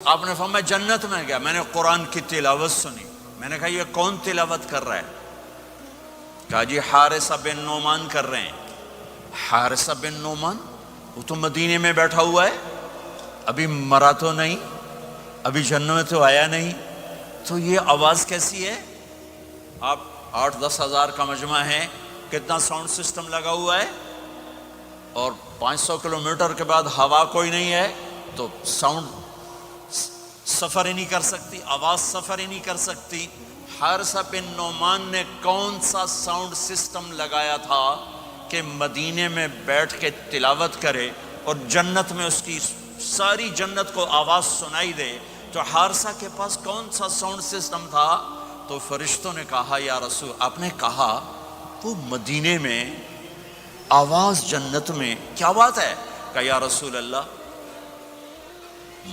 آپ نے فرمایا جنت میں گیا، میں نے قرآن کی تلاوت سنی، میں نے کہا یہ کون تلاوت کر رہا ہے؟ کہا جی حارثہ بن نعمان کر رہے ہیں۔ حارثہ بن نعمان وہ تو مدینے میں بیٹھا ہوا ہے، ابھی مرا تو نہیں، ابھی جنت میں تو آیا نہیں، تو یہ آواز کیسی ہے؟ آپ 8-10 ہزار کا مجمع ہے، کتنا ساؤنڈ سسٹم لگا ہوا ہے، اور 500 کلومیٹر کے بعد ہوا کوئی نہیں ہے تو ساؤنڈ سفر ہی نہیں کر سکتی، آواز سفر ہی نہیں کر سکتی۔ حارثہ بن نعمان نے کون سا ساؤنڈ سسٹم لگایا تھا کہ مدینے میں بیٹھ کے تلاوت کرے اور جنت میں اس کی ساری جنت کو آواز سنائی دے؟ تو حارثہ کے پاس کون سا ساؤنڈ سسٹم تھا؟ تو فرشتوں نے کہا یا رسول، آپ نے کہا وہ مدینے میں آواز جنت میں، کیا بات ہے؟ کہ یا رسول اللہ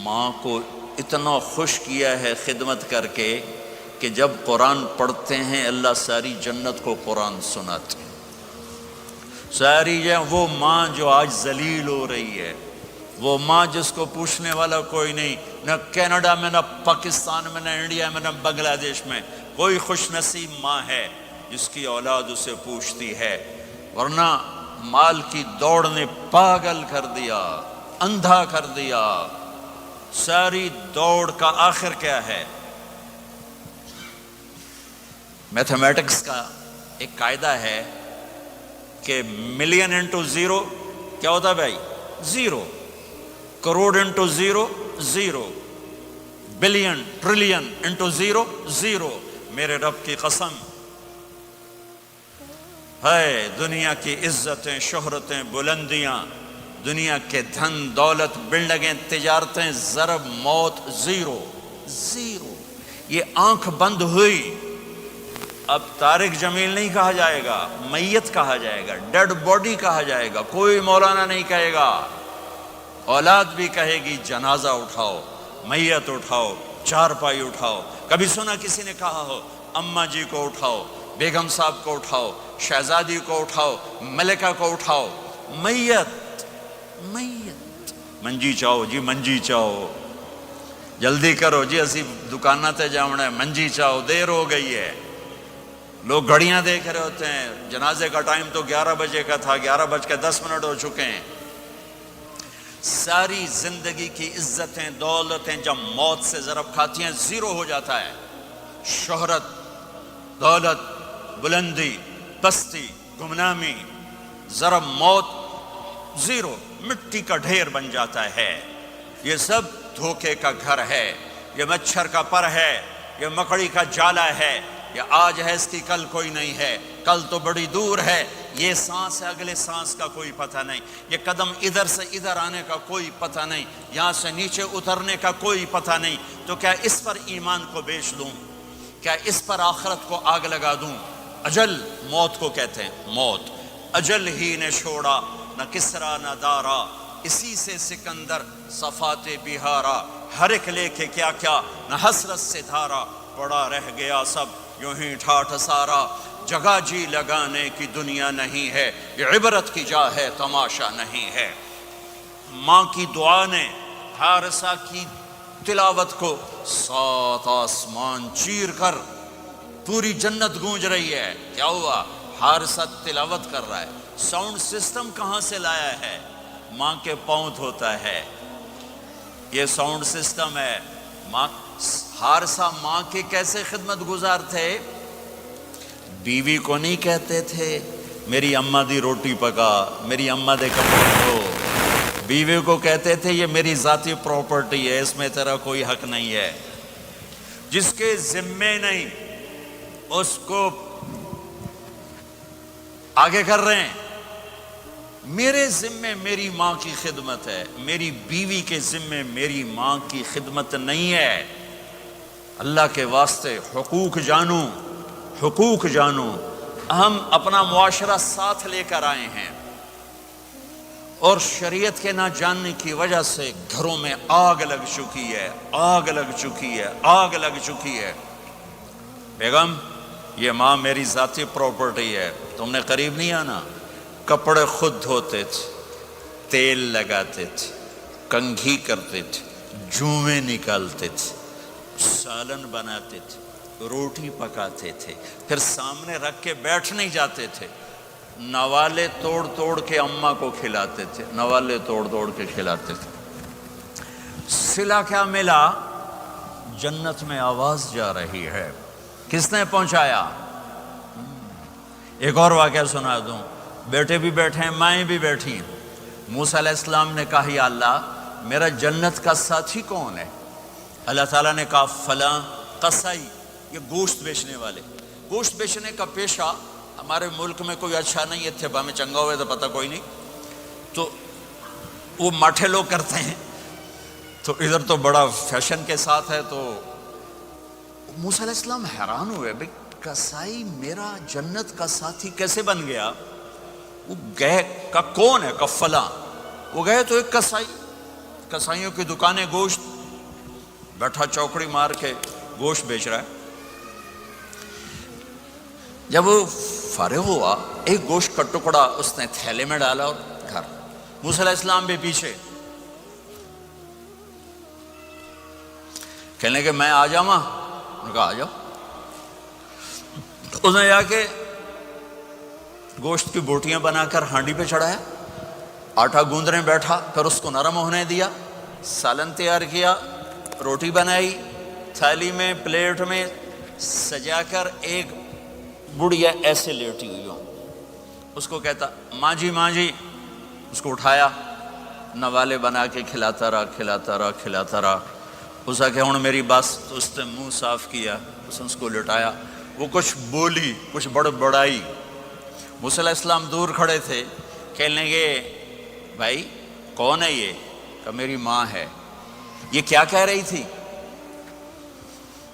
ماں کو اتنا خوش کیا ہے خدمت کر کے کہ جب قرآن پڑھتے ہیں اللہ ساری جنت کو قرآن سناتے ہیں۔ ساری وہ ماں جو آج ذلیل ہو رہی ہے، وہ ماں جس کو پوچھنے والا کوئی نہیں، نہ کینیڈا میں، نہ پاکستان میں، نہ انڈیا میں، نہ بنگلہ دیش میں کوئی خوش نصیب ماں ہے جس کی اولاد اسے پوچھتی ہے، ورنہ مال کی دوڑ نے پاگل کر دیا، اندھا کر دیا۔ ساری دوڑ کا آخر کیا ہے؟ میتھمیٹکس کا ایک قاعدہ ہے کہ ملین انٹو زیرو کیا ہوتا ہے بھائی؟ Zero. Crore into zero zero, billion trillion into zero zero. میرے رب کی قسم ہے، دنیا کی عزتیں، شہرتیں، بلندیاں، دنیا کے دھن دولت، بلڈنگیں، تجارتیں، ضرب موت زیرو زیرو۔ یہ آنکھ بند ہوئی، اب طارق جمیل نہیں کہا جائے گا، میت کہا جائے گا، ڈیڈ باڈی کہا جائے گا، کوئی مولانا نہیں کہے گا۔ اولاد بھی کہے گی جنازہ اٹھاؤ، میت اٹھاؤ، چارپائی اٹھاؤ۔ کبھی سنا کسی نے کہا ہو اماں جی کو اٹھاؤ، بیگم صاحب کو اٹھاؤ، شہزادی کو اٹھاؤ، ملکہ کو اٹھاؤ؟ میت میت۔ منجی چاہو جی، منجی چاہو، جلدی کرو جی، اسی دکانہ تے جاؤنا ہے، منجی چاہو، دیر ہو گئی ہے۔ لوگ گھڑیاں دیکھ رہے ہوتے ہیں، جنازے کا ٹائم تو 11 بجے کا تھا، 11:10 ہو چکے ہیں۔ ساری زندگی کی عزتیں، دولتیں جب موت سے ضرب کھاتی ہیں زیرو ہو جاتا ہے۔ شہرت، دولت، بلندی، پستی، گمنامی، ضرب موت زیرو، مٹی کا ڈھیر بن جاتا ہے۔ یہ سب دھوکے کا گھر ہے، یہ مچھر کا پر ہے، یہ مکڑی کا جالا ہے، یہ آج ہے اس کی کل کوئی نہیں ہے، کل تو بڑی دور ہے، یہ سانس ہے اگلے سانس کا کوئی پتہ نہیں، یہ قدم ادھر سے ادھر آنے کا کوئی پتہ نہیں، یہاں سے نیچے اترنے کا کوئی پتہ نہیں۔ تو کیا اس پر ایمان کو بیچ دوں؟ کیا اس پر آخرت کو آگ لگا دوں؟ اجل موت کو کہتے ہیں، موت اجل ہی نے چھوڑا، نہ کسرا نہ دارا، اسی سے سکندر صفات بہارا، ہر ایک لے کے کیا کیا نہ حسرت سے دھارا، پڑا رہ گیا سب یوں ہی ٹھاٹھ سارا، جگہ جی لگانے کی دنیا نہیں ہے، یہ عبرت کی جا ہے تماشا نہیں ہے۔ ماں کی دعا نے حارثہ کی تلاوت کو 7 آسمان چیر کر پوری جنت گونج رہی ہے۔ کیا ہوا؟ حارثہ تلاوت کر رہا ہے۔ ساؤنڈ سسٹم کہاں سے لایا ہے؟ ماں کے پاؤں دھوتا ہے، یہ ساؤنڈ سسٹم ہے۔ حارثہ ماں کے کیسے خدمت گزار تھے؟ بیوی کو نہیں کہتے تھے میری اماں دی روٹی پکا، میری اماں دے کپڑے دھو، بیوی کو کہتے تھے یہ میری ذاتی پراپرٹی ہے، اس میں تیرا کوئی حق نہیں ہے۔ جس کے ذمے نہیں اس کو آگے کر رہے ہیں۔ میرے ذمے میری ماں کی خدمت ہے، میری بیوی کے ذمے میری ماں کی خدمت نہیں ہے۔ اللہ کے واسطے حقوق جانو، حقوق جانو۔ ہم اپنا معاشرہ ساتھ لے کر آئے ہیں اور شریعت کے نہ جاننے کی وجہ سے گھروں میں آگ لگ چکی ہے، آگ لگ چکی ہے، آگ لگ چکی ہے۔ بیگم یہ ماں میری ذاتی پراپرٹی ہے، تم نے قریب نہیں آنا۔ کپڑے خود دھوتے تھے، تیل لگاتے تھے، کنگھی کرتے تھے، جوئیں نکالتے تھے، سالن بناتے تھے، روٹی پکاتے تھے، پھر سامنے رکھ کے بیٹھ نہیں جاتے تھے، نوالے توڑ توڑ کے اماں کو کھلاتے تھے، نوالے توڑ توڑ کے کھلاتے تھے۔ صلہ کیا ملا؟ جنت میں آواز جا رہی ہے، کس نے پہنچایا؟ ایک اور واقعہ سنا دوں، بیٹے بھی بیٹھے ہیں، مائیں بھی بیٹھی ہیں۔ موسیٰ علیہ السلام نے کہا یا اللہ میرا جنت کا ساتھی کون ہے؟ اللہ تعالیٰ نے کہا فلاں قصائی، یہ گوشت بیچنے والے۔ گوشت بیچنے کا پیشہ ہمارے ملک میں کوئی اچھا نہیں ہے، تھے میں چنگا ہوئے تو پتہ کوئی نہیں، تو وہ ماٹھے لوگ کرتے ہیں، تو ادھر تو بڑا فیشن کے ساتھ ہے۔ تو موسیٰ علیہ السلام حیران ہوئے، بھئی قصائی میرا جنت کا ساتھی کیسے بن گیا؟ وہ گئے کا کون ہے؟ کا فلاں۔ وہ گئے تو ایک قصائی، قصائیوں کی دکانیں، گوشت، بیٹھا چوکڑی مار کے گوشت بیچ رہا ہے۔ جب وہ فارغ ہوا، ایک گوشت کا ٹکڑا اس نے تھیلے میں ڈالا اور گھر۔ موسیٰ علیہ السلام بھی پیچھے، کہنے کہ میں آ جاؤں؟ انہوں نے کہا آ جاؤ۔ اس نے جا کے گوشت کی بوٹیاں بنا کر ہانڈی پہ چڑھایا، آٹا گوندنے بیٹھا، پھر اس کو نرم ہونے دیا، سالن تیار کیا، روٹی بنائی، تھالی میں پلیٹ میں سجا کر ایک بڑھیا ایسے لیٹی ہوئی ہوں، اس کو کہتا ماں جی ماں جی، اس کو اٹھایا، نوالے بنا کے کھلاتا رہا کھلاتا رہا کھلاتا رہا۔ اس نے کہا ہوں میری بس، تو اس نے منہ صاف کیا، اس کو لٹایا، وہ کچھ بولی، کچھ بڑائی۔ موسیٰ علیہ السلام دور کھڑے تھے، کہنے لگے بھائی کون ہے یہ؟ کہ میری ماں ہے۔ یہ کیا کہہ رہی تھی؟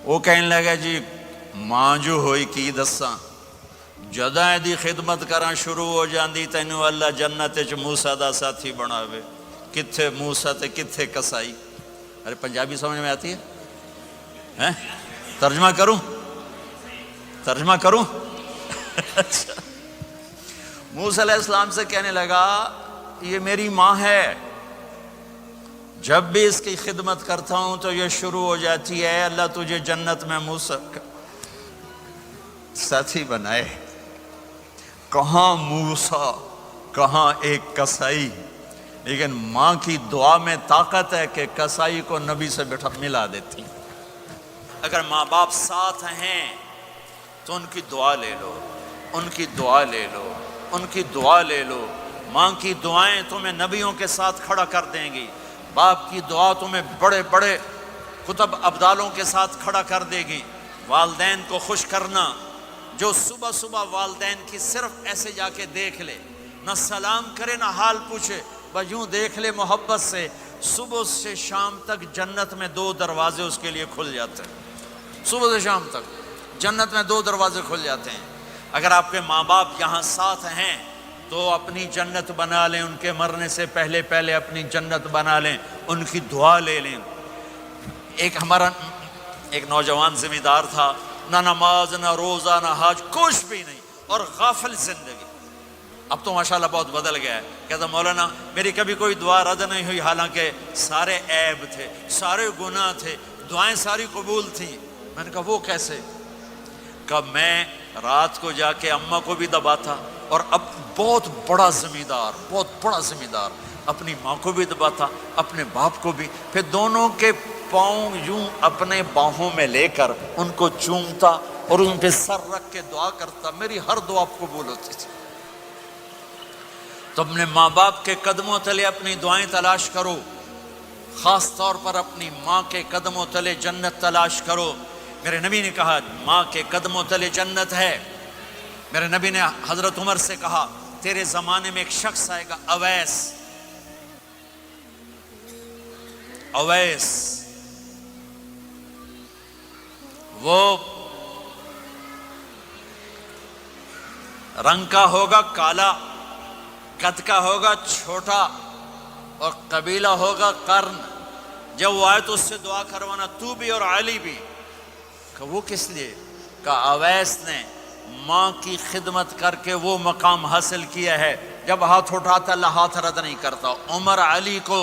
وہ کہنے لگا جی ماں جو ہوئی کی دساں، جداں دی خدمت کراں شروع ہو جاندی تینوں اللہ جنت وچ موسیٰ دا ساتھی بناوے۔ کتھے موسیٰ تے کتھے قصائی؟ ارے پنجابی سمجھ میں آتی ہے؟ ترجمہ کروں؟ ترجمہ کروں؟ موسیٰ علیہ السلام سے کہنے لگا یہ میری ماں ہے، جب بھی اس کی خدمت کرتا ہوں تو یہ شروع ہو جاتی ہے اللہ تجھے جنت میں موسیٰ کا ساتھی بنائے۔ کہاں موسیٰ، کہاں ایک قصائی، لیکن ماں کی دعا میں طاقت ہے کہ قصائی کو نبی سے ملا دیتی۔ اگر ماں باپ ساتھ ہیں تو ان کی دعا لے لو، ان کی دعا لے لو، ان کی دعا لے لو۔ ماں کی دعائیں تمہیں نبیوں کے ساتھ کھڑا کر دیں گی، باپ کی دعا تمہیں بڑے بڑے کتب ابدالوں کے ساتھ کھڑا کر دے گی۔ والدین کو خوش کرنا، جو صبح صبح والدین کی صرف ایسے جا کے دیکھ لے، نہ سلام کرے نہ حال پوچھے، بس یوں دیکھ لے محبت سے، صبح سے شام تک جنت میں 2 دروازے اس کے لیے کھل جاتے ہیں۔ صبح سے شام تک جنت میں 2 دروازے کھل جاتے ہیں۔ اگر آپ کے ماں باپ یہاں ساتھ ہیں تو اپنی جنت بنا لیں، ان کے مرنے سے پہلے پہلے اپنی جنت بنا لیں، ان کی دعا لے لیں۔ ہمارا ایک نوجوان ذمہ دار تھا، نہ نماز نہ روزہ نہ حج، کچھ بھی نہیں، اور غافل زندگی۔ اب تو ماشاءاللہ بہت بدل گیا ہے، کہتا مولانا میری کبھی کوئی دعا رد نہیں ہوئی، حالانکہ سارے عیب تھے، سارے گناہ تھے، دعائیں ساری قبول تھیں۔ میں نے کہا وہ کیسے؟ کہ میں رات کو جا کے اماں کو بھی دباتا، اور اب بہت بڑا ذمہ دار اپنی ماں کو بھی دباتا، اپنے باپ کو بھی، پھر دونوں کے پاؤں یوں اپنے باہوں میں لے کر ان کو چومتا اور ان پہ سر رکھ کے دعا کرتا، میری ہر دعا قبول ہوتی تھی۔ تو اپنے ماں باپ کے قدموں تلے اپنی دعائیں تلاش کرو، خاص طور پر اپنی ماں کے قدموں تلے جنت تلاش کرو۔ میرے نبی نے کہا ماں کے قدموں تلے جنت ہے۔ میرے نبی نے حضرت عمر سے کہا تیرے زمانے میں ایک شخص آئے گا، اویس، وہ رنگ کا ہوگا کالا، قد کا ہوگا چھوٹا، اور قبیلہ ہوگا قرن۔ جب وہ آئے تو اس سے دعا کروانا، تو بھی اور علی بھی۔ کہ وہ کس لیے؟ کہ اویس نے ماں کی خدمت کر کے وہ مقام حاصل کیا ہے، جب ہاتھ اٹھاتا اللہ ہاتھ رد نہیں کرتا۔ عمر علی کو